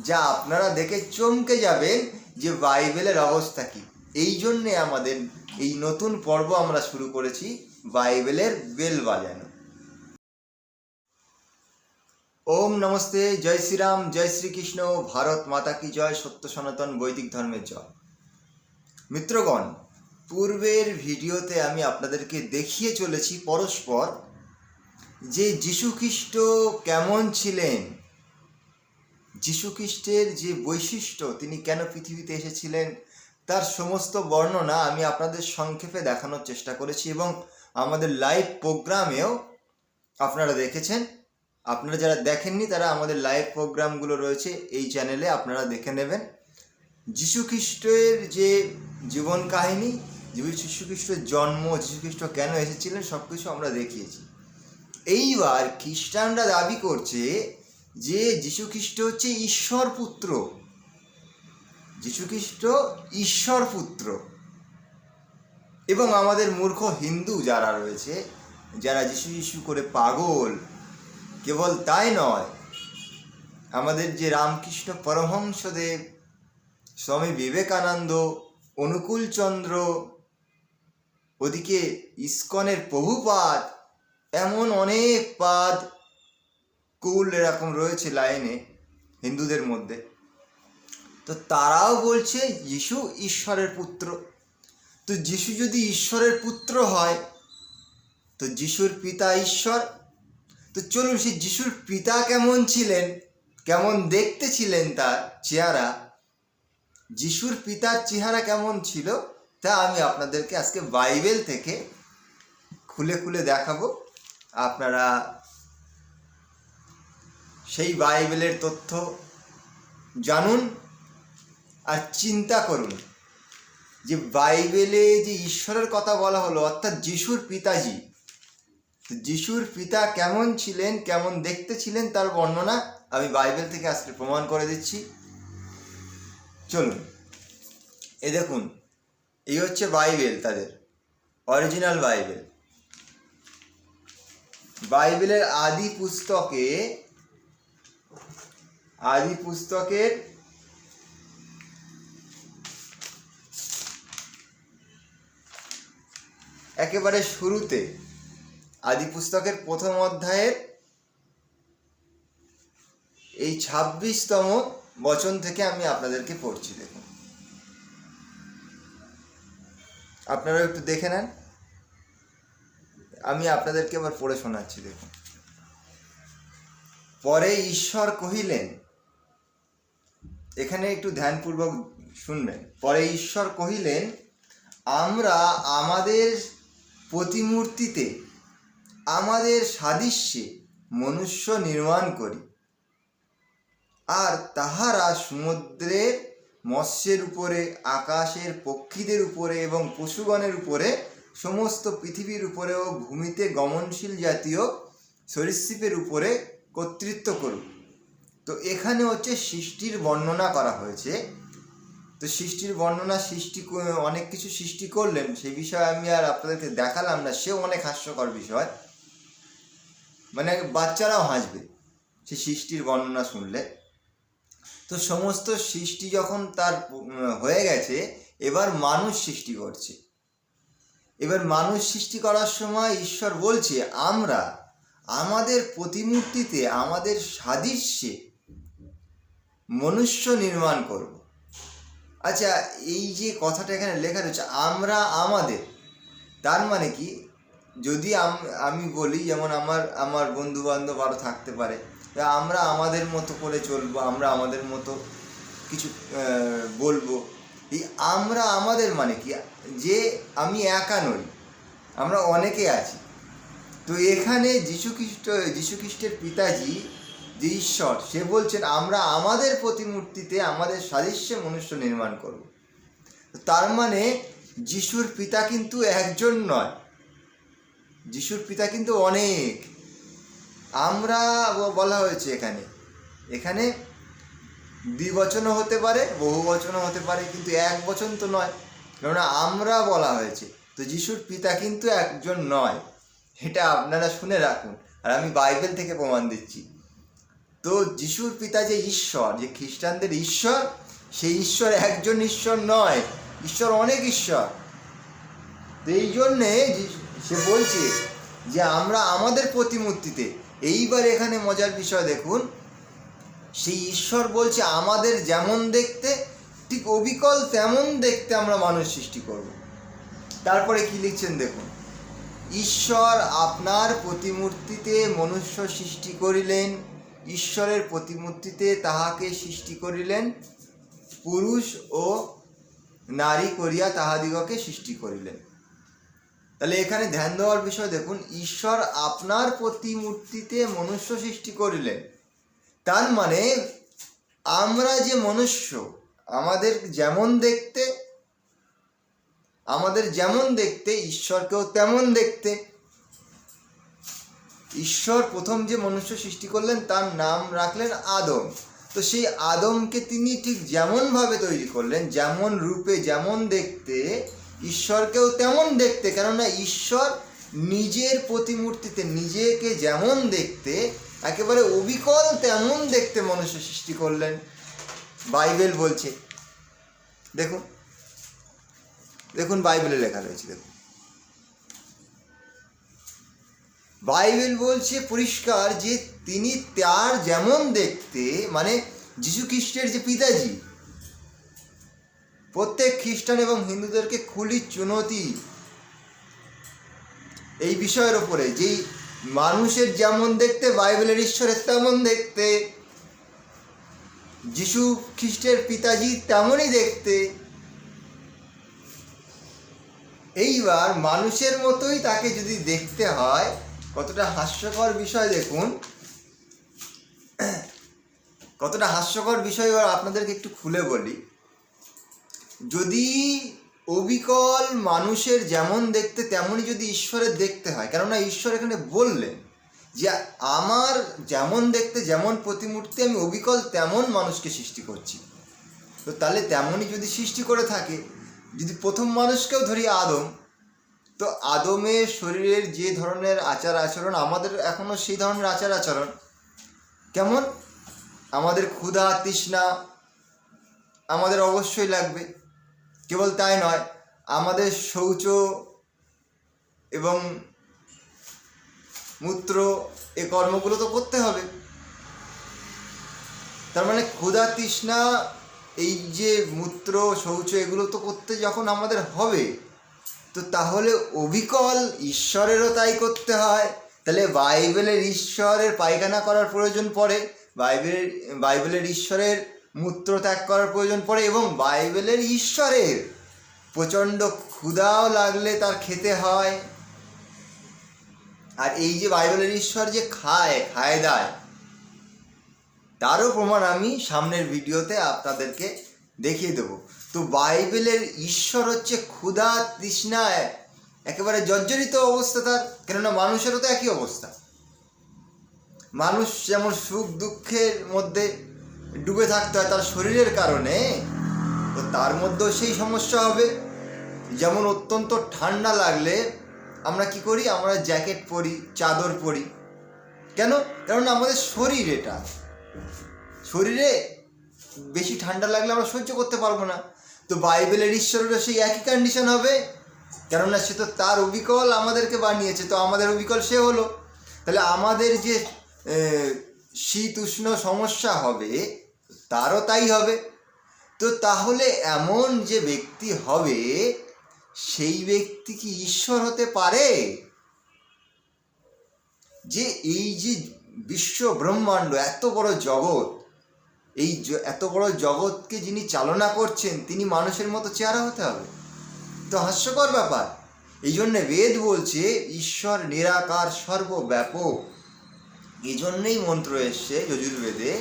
যা আপনারা দেখে চমকে যাবেন যে বাইবেলের অবস্থা কী। এই জন্যে আমাদের এই নতুন পর্ব আমরা শুরু করেছি, বাইবেলের বেল বাজানো। ওম নমস্তে, জয় শ্রীরাম, জয় শ্রীকৃষ্ণ, ভারত মাতা কি জয়, সত্য সনাতন বৈদিক ধর্মের জয়। মিত্রগণ, পূর্বের ভিডিওতে আমি আপনাদেরকে দেখিয়ে চলেছি পরস্পর যে যীশুখ্রিস্ট কেমন ছিলেন, যীশুখ্রিস্টের যে বৈশিষ্ট্য, তিনি কেন পৃথিবীতে এসেছিলেন, তার সমস্ত বর্ণনা আমি আপনাদের সংক্ষেপে দেখানোর চেষ্টা করেছি এবং আমাদের লাইভ প্রোগ্রামেও আপনারা দেখেছেন। আপনারা যারা দেখেননি তারা আমাদের লাইভ প্রোগ্রামগুলো রয়েছে এই চ্যানেলে, আপনারা দেখে নেবেন। যীশুখ্রিস্টের যে জীবন কাহিনী, যীশুখ্রিস্টের জন্ম, যীশুখ্রিস্ট কেন এসেছিলেন, সব কিছু আমরা দেখিয়েছি। এইবার খ্রিস্টানরা দাবি করছে যে যীশুখ্রিস্ট হচ্ছে ঈশ্বর পুত্র, যীশুখ্রিস্ট ঈশ্বর পুত্র। এবং আমাদের মূর্খ হিন্দু যারা রয়েছে, যারা যীশু যীশু করে পাগল, কেবল তাই নয়, আমাদের যে রামকৃষ্ণ পরমহংসদেব, স্বামী বিবেকানন্দ, অনুকূলচন্দ্র, ওদিকে ইস্কনের প্রভুপাদ, এমন অনেক পাদ কুল এরকম রয়েছে লাইনে হিন্দুদের মধ্যে। তো তারাও বলছে যিশু ঈশ্বরের পুত্র। তো যিশু যদি ঈশ্বরের পুত্র হয় তো যিশুর পিতা ঈশ্বর। তো চলুন সেই যিশুর পিতা কেমন ছিলেন, কেমন দেখতে ছিলেন, তার চেহারা, যিশুর পিতার চেহারা কেমন ছিল, তা আমি আপনাদেরকে আজকে বাইবেল থেকে খুলে খুলে দেখাবো। আপনারা সেই বাইবেলের তথ্য জানুন আর চিন্তা করুন যে বাইবেলে যে ঈশ্বরের কথা বলা হলো, অর্থাৎ যিশুর পিতাজি, যিশুর পিতা কেমন ছিলেন, কেমন দেখতে ছিলেন, তার বর্ণনা আমি বাইবেল থেকে আজকে প্রমাণ করে দিচ্ছি। চলুন, এ দেখুন, এই হচ্ছে বাইবেল, তাদের অরিজিনাল বাইবেল। বাইবেলের আদি পুস্তকের একেবারে শুরুতে, আদি পুস্তকের প্রথম অধ্যায়ের এই 26তম বচন থেকে আমি আপনাদেরকে পড়ছি। দেখুন, আপনারা একটু দেখে নেন, আমি আপনাদেরকে আবার পড়ে শোনাচ্ছি। দেখুন, পরে ঈশ্বর কহিলেন, এখানে একটু ধ্যানপূর্বক শুনবেন। পরে ঈশ্বর কহিলেন, আমরা আমাদের প্রতিমূর্তিতে, আমাদের সাদৃশ্যে মনুষ্য নির্মাণ করি, আর তাহারা সমুদ্রের মৎস্যের উপরে, আকাশের পক্ষীদের উপরে এবং পশুগণের উপরে, সমস্ত পৃথিবীর উপরে ও ভূমিতে গমনশীল জাতীয় সরীসৃপের উপরে কর্তৃত্ব করুক। তো এখানে হচ্ছে সৃষ্টির বর্ণনা করা হয়েছে। তো সৃষ্টির বর্ণনা, অনেক কিছু সৃষ্টি করলেন, সেই বিষয়ে আমি আর আপনাদেরকে দেখালাম না, সেও অনেক হাস্যকর বিষয়, মানে বাচ্চারাও হাসবে সেই সৃষ্টির বর্ণনা শুনলে। তো সমস্ত সৃষ্টি যখন তার হয়ে গেছে, এবার মানুষ সৃষ্টি করছে। এবার মানুষ সৃষ্টি করার সময় ঈশ্বর বলছে, আমরা আমাদের প্রতিমূর্তিতে, আমাদের সাদৃশ্যে মনুষ্য নির্মাণ করব। আচ্ছা, এই যে কথাটা এখানে লেখা রয়েছে, আমরা আমাদের, তার মানে কি? যদি আমি বলি, যেমন আমার বন্ধু বান্ধব আরও থাকতে পারে, আমরা আমাদের মতো করে চলবো, আমরা আমাদের মতো কিছু বলবো। এই আমরা আমাদের মানে কি? যে আমি একা নই, আমরা অনেকে আছি। তো এখানে যীশুখ্রিস্টের পিতাজি যে ঈশ্বর, সে বলছেন আমরা আমাদের প্রতিমূর্তিতে, আমাদের সাদৃশ্যে মনুষ্য নির্মাণ করব। তার মানে যিশুর পিতা কিন্তু একজন নয়, যিশুর পিতা কিন্তু অনেক। আমরা বলা হয়েছে এখানে দ্বিবচনও হতে পারে, বহু বচনও হতে পারে, কিন্তু এক বচন তো নয়, কেননা আমরা বলা হয়েছে। তো যিশুর পিতা কিন্তু একজন নয়, এটা আপনারা শুনে রাখুন, আর আমি বাইবেল থেকে প্রমাণ দিচ্ছি। তো যিশুর পিতা যে ঈশ্বর, যে খ্রিস্টানদের ঈশ্বর, সেই ঈশ্বর একজন ঈশ্বর নয়, ঈশ্বর অনেক ঈশ্বর। তো এই জন্যে সে বলছে যে আমরা আমাদের প্রতিমূর্তিতে, এইবার এখানে মজার বিষয় দেখুন, সেই ঈশ্বর বলছে আমাদের যেমন দেখতে ঠিক অবিকল তেমন দেখতে আমরা মানুষ সৃষ্টি করব। তারপরে কি লিখছেন দেখুন, ঈশ্বর আপনার প্রতিমূর্তিতে মনুষ্য সৃষ্টি করিলেন, ঈশ্বরের প্রতিমূর্তিতে তাহাকে সৃষ্টি করিলেন, পুরুষ ও নারী করিয়া তাহাদিগকে সৃষ্টি করিলেন। তাহলে এখানে ধ্যান দেওয়ার বিষয় দেখুন, ঈশ্বর আপনার প্রতিমূর্তিতে মনুষ্য সৃষ্টি করিলেন, তার মানে আমরা যে মনুষ্য, আমাদের যেমন দেখতে ঈশ্বরকেও তেমন দেখতে। ঈশ্বর প্রথম যে মনুষ্য সৃষ্টি করলেন তার নাম রাখলেন আদম। তো সেই আদমকে তিনি ঠিক যেমনভাবে তৈরি করলেন, যেমন রূপে যেমন দেখতে, ঈশ্বরকেও তেমন দেখতে। কেননা ঈশ্বর নিজের প্রতিমূর্তিতে নিজেকে যেমন দেখতে একেবারে অবিকল তেমন দেখতে মনুষ্য সৃষ্টি করলেন, বাইবেল বলছে। দেখুন দেখুন বাইবেলে লেখা রয়েছে, দেখুন বাইবেল বলছে পরিষ্কার যে তিনি তার যেমন দেখতে, মানে যীশু খ্রিস্টের যে পিতাজি, প্রত্যেক খ্রিস্টান এবং হিন্দুদেরকে খুলি চুনতি এই বিষয়ের ওপরে, যেই মানুষের যেমন দেখতে বাইবেলের ঈশ্বরের তেমন দেখতে, যীশু খ্রিস্টের পিতাজি তেমনই দেখতে। এইবার মানুষের মতোই তাকে যদি দেখতে হয়, কতটা হাস্যকর বিষয় দেখুন, কতটা হাস্যকর বিষয় এবার আপনাদেরকে একটু খুলে বলি। যদি অবিকল মানুষের যেমন দেখতে তেমনই যদি ঈশ্বরের দেখতে হয়, কেননা ঈশ্বর এখানে বললেন যে আমার যেমন দেখতে যেমন প্রতিমূর্তি আমি অবিকল তেমন মানুষকে সৃষ্টি করছি। তো তাহলে তেমনই যদি সৃষ্টি করে থাকে, যদি প্রথম মানুষকেও ধরি আদম, তো আদমের শরীরের যে ধরনের আচার আচরণ, আমাদের এখনও সেই ধরনের আচার আচরণ। কেমন? আমাদের ক্ষুধা তৃষ্ণা আমাদের অবশ্যই লাগবে। কেবল তাই নয়, আমাদের শৌচ এবং মূত্র এ কর্মগুলো তো করতে হবে। তার মানে ক্ষুধা তৃষ্ণা, এই যে মূত্র শৌচ এগুলো তো করতে যখন আমাদের হবে, তো তাহলে অবিকল ঈশ্বরেরও তাই করতে হয়। তাহলে বাইবেলের ঈশ্বরের পায়খানা করার প্রয়োজন পড়ে, বাইবেলের ঈশ্বরের মূত্র ত্যাগ করার প্রয়োজন পড়ে, এবং বাইবেলের ঈশ্বরের প্রচণ্ড ক্ষুধাও লাগলে তার খেতে হয়। আর এই যে বাইবেলের ঈশ্বর যে খায় দায়, তারও প্রমাণ আমি সামনের ভিডিওতে আপনাদেরকে দেখিয়ে দেব। তো বাইবেলের ঈশ্বর হচ্ছে ক্ষুধা তৃষ্ণায় একেবারে জর্জরিত অবস্থা তার, কেননা মানুষেরও তো একই অবস্থা। মানুষ যেমন সুখ দুঃখের মধ্যে ডুবে থাকতে হয় তার শরীরের কারণে, তো তার মধ্যেও সেই সমস্যা হবে। যেমন অত্যন্ত ঠান্ডা লাগলে আমরা কি করি, আমরা জ্যাকেট পরি, চাদর পরি। কেন? কারণ আমাদের শরীর, এটা শরীরে বেশি ঠান্ডা লাগলে আমরা সহ্য করতে পারবো না। তো বাইবেলের ঈশ্বরেরও সেই একই কন্ডিশন হবে, কেননা সে তো তার অবিকল আমাদেরকে বানিয়েছে, তো আমাদের অবিকল সে হলো। তাহলে আমাদের যে শীত উষ্ণ সমস্যা হবে তারও তাই হবে। তো তাহলে এমন যে ব্যক্তি হবে, সেই ব্যক্তি কি ঈশ্বর হতে পারে? যে এই যে বিশ্ব ব্রহ্মাণ্ড, এত বড় জগৎ, এই এত বড় জগৎকে যিনি চালনা করছেন, তিনি মানুষের মতো চেহারা হতে হবে? তো হাস্যকর ব্যাপার। এই জন্যে বেদ বলছে ঈশ্বর নিরাকার সর্বব্যাপক। এই জন্যেই মন্ত্র এসছে যজুর্বেদে,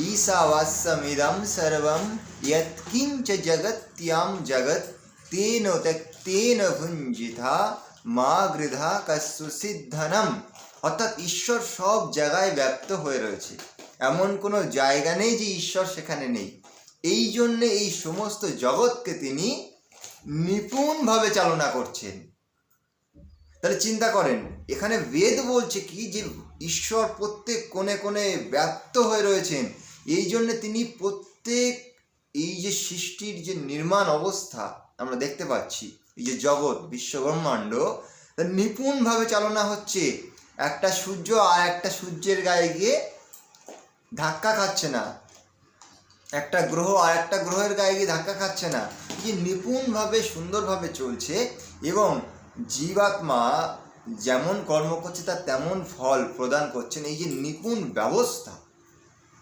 ঈশাবাস্যমিদং সর্বম ইয়ৎকিঞ্চ জগত্যাম জগৎ তেন ভুঞ্জিতা মা গৃধা কস্যু সিদ্ধনম। অর্থাৎ ঈশ্বর সব জায়গায় ব্যাপ্ত হয়ে রয়েছে, এমন কোনো জায়গা নেই যে ঈশ্বর সেখানে নেই। এই জন্যে এই সমস্ত জগৎকে তিনি নিপুণভাবে চালনা করছেন। তাহলে চিন্তা করেন, এখানে বেদ বলছে কি, যে ঈশ্বর প্রত্যেক কোণে কোণে ব্যপ্ত হয়ে রয়েছেন। এই জন্যে তিনি প্রত্যেক এই যে সৃষ্টির যে নির্মাণ অবস্থা আমরা দেখতে পাচ্ছি, এই যে জগৎ বিশ্বব্রহ্মাণ্ড নিপুণভাবে চালনা হচ্ছে। একটা সূর্য আর একটা সূর্যের গায়ে গিয়ে ধাক্কা খাচ্ছে না, একটা গ্রহ আর একটা গ্রহের গায়ে গিয়ে ধাক্কা খাচ্ছে না। এই যে নিপুণভাবে সুন্দরভাবে চলছে এবং জীবাত্মা যেমন কর্ম করছে তার তেমন ফল প্রদান করছেন। এই যে নিপুণ ব্যবস্থা,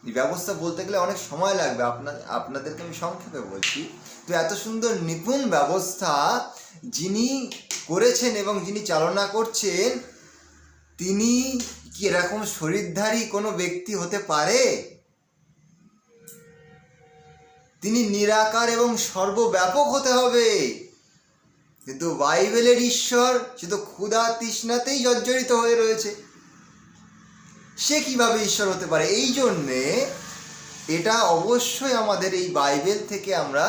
এই ব্যবস্থা বলতে গেলে অনেক সময় লাগবে, আপনাদেরকে আমি সংক্ষেপে বলছি। তো এত সুন্দর নিপুণ ব্যবস্থা যিনি করেছেন এবং যিনি চালনা করছেন, তিনি কি এরকম শরীরধারী কোনো ব্যক্তি হতে পারে? তিনি নিরাকার এবং সর্বব্যাপক হতে হবে। কিন্তু বাইবেলের ঈশ্বর সে তো ক্ষুধা তৃষ্ণাতেই জর্জরিত হয়ে রয়েছে, সে কিভাবে ঈশ্বর হতে পারে? এই জন্যে এটা অবশ্যই আমাদের এই বাইবেল থেকে আমরা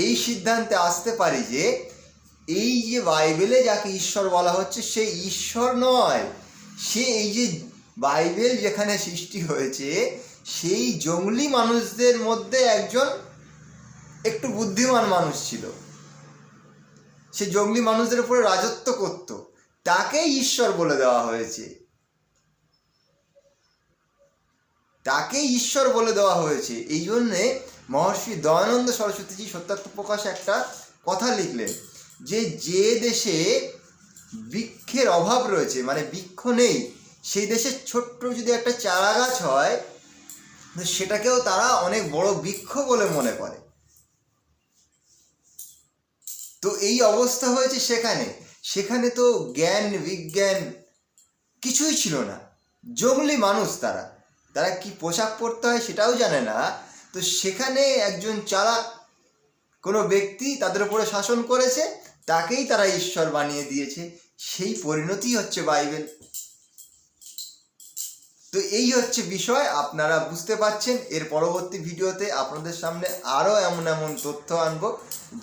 এই সিদ্ধান্তে আসতে পারি যে এই যে বাইবেলে যাকে ঈশ্বর বলা হচ্ছে সে ঈশ্বর নয়, সে এই যে বাইবেল যেখানে সৃষ্টি হয়েছে সেই জঙ্গলি মানুষদের মধ্যে একজন একটু বুদ্ধিমান মানুষ ছিল। সে জঙ্গলি মানুষদের উপরে রাজত্ব করত, তাকেই ঈশ্বর বলে দেওয়া হয়েছে, তাকেই ঈশ্বর বলে দেওয়া হয়েছে। এই জন্যে মহর্ষি দয়ানন্দ সরস্বতীজি সত্যার্থ প্রকাশে একটা কথা লিখলেন যে যে দেশে বৃক্ষের অভাব রয়েছে, মানে বৃক্ষ নেই, সেই দেশে ছোট্ট যদি একটা চারা গাছ হয় সেটাকেও তারা অনেক বড় বৃক্ষ বলে মনে করে। তো এই অবস্থা হয়েছে সেখানে তো জ্ঞান বিজ্ঞান কিছুই ছিল না। জঙ্গলি মানুষ, তারা কি পোশাক পরতে হয় সেটাও জানে না। তো সেখানে একজন চালাক কোনো ব্যক্তি তাদের উপরে শাসন করেছে, তাকেই তারা ঈশ্বর বানিয়ে দিয়েছে। সেই পরিণতি হচ্ছে বাইবেল। তো এই হচ্ছে বিষয়, আপনারা বুঝতে পারছেন। এর পরবর্তী ভিডিওতে আপনাদের সামনে আরও এমন এমন তথ্য আনবো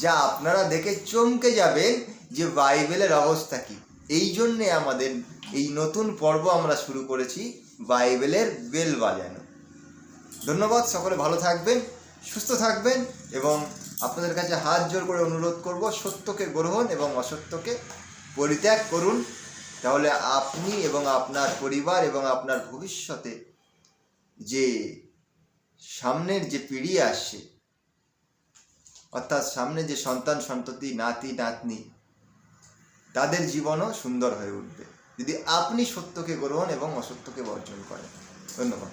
যা আপনারা দেখে চমকে যাবেন যে বাইবেলের অবস্থা কী। এই জন্যে আমাদের এই নতুন পর্ব আমরা শুরু করেছি, বাইবেলের বেল বাজানো। ধন্যবাদ, সকলে ভালো থাকবেন, সুস্থ থাকবেন এবং আপনাদের কাছে হাত জোর করে অনুরোধ করব সত্যকে গ্রহণ এবং অসত্যকে পরিত্যাগ করুন। তাহলে আপনি এবং আপনার পরিবার এবং আপনার ভবিষ্যতে যে সামনের যে পিঢ়ি আসছে, অর্থাৎ সামনে যে সন্তান সন্ততি নাতি নাতনি, তাদের জীবনও সুন্দর হয়ে উঠবে যদি আপনি সত্যকে গ্রহণ এবং অসত্যকে বর্জন করেন। ধন্যবাদ।